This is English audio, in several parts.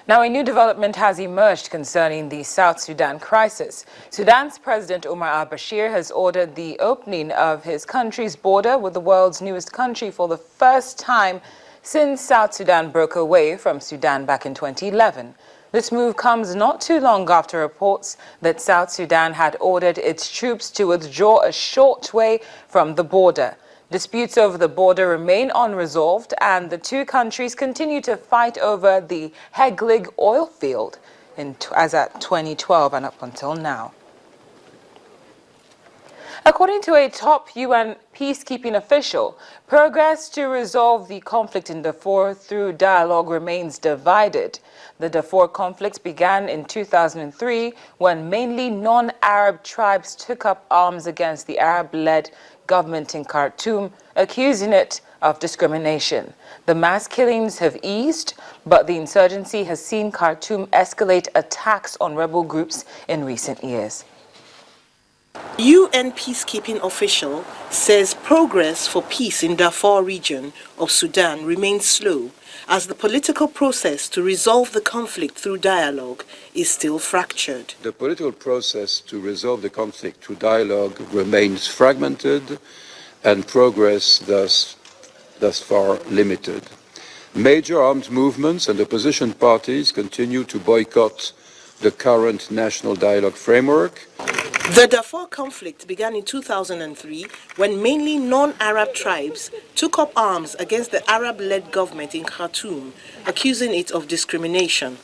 Now, a new development has emerged concerning the South Sudan crisis. Sudan's President Omar al-Bashir has ordered the opening of his country's border with the world's newest country for the first time since South Sudan broke away from Sudan back in 2011. This move comes not too long after reports that South Sudan had ordered its troops to withdraw a short way from the border. Disputes over the border remain unresolved, and the two countries continue to fight over the Heglig oil field as at 2012 and up until now. According to a top UN peacekeeping official, progress to resolve the conflict in Dafur through dialogue remains divided. The Dafur conflict began in 2003 when mainly non-Arab tribes took up arms against the Arab-led government in Khartoum, accusing it of discrimination. The mass killings have eased, but the insurgency has seen Khartoum escalate attacks on rebel groups in recent years. UN peacekeeping official says progress for peace in Darfur region of Sudan remains slow as the political process to resolve the conflict through dialogue is still fractured. The political process to resolve the conflict through dialogue remains fragmented and progress thus far limited. Major armed movements and opposition parties continue to boycott the current national dialogue framework. The Darfur conflict began in 2003 when mainly non-Arab tribes took up arms against the Arab-led government in Khartoum, accusing it of discrimination.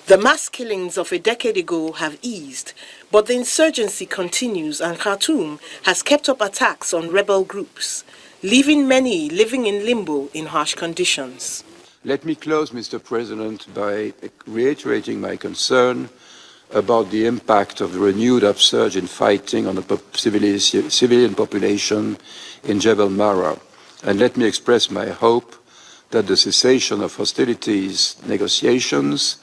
The mass killings of a decade ago have eased, but the insurgency continues and Khartoum has kept up attacks on rebel groups, leaving many living in limbo in harsh conditions. Let me close, Mr. President, by reiterating my concern about the impact of the renewed upsurge in fighting on the civilian population in Jebel Mara. And let me express my hope that the cessation of hostilities negotiations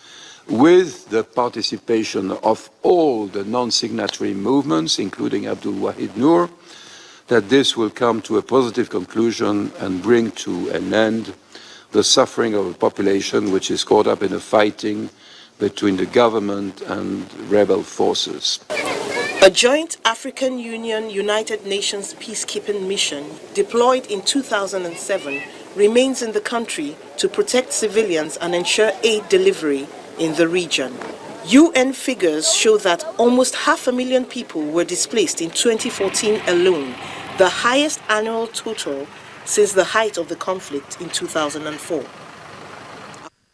with the participation of all the non-signatory movements, including Abdul Wahid Noor, that this will come to a positive conclusion and bring to an end the suffering of a population which is caught up in the fighting between the government and rebel forces. A joint African Union-United Nations peacekeeping mission deployed in 2007 remains in the country to protect civilians and ensure aid delivery in the region. UN figures show that almost 500,000 people were displaced in 2014 alone, the highest annual total since the height of the conflict in 2004.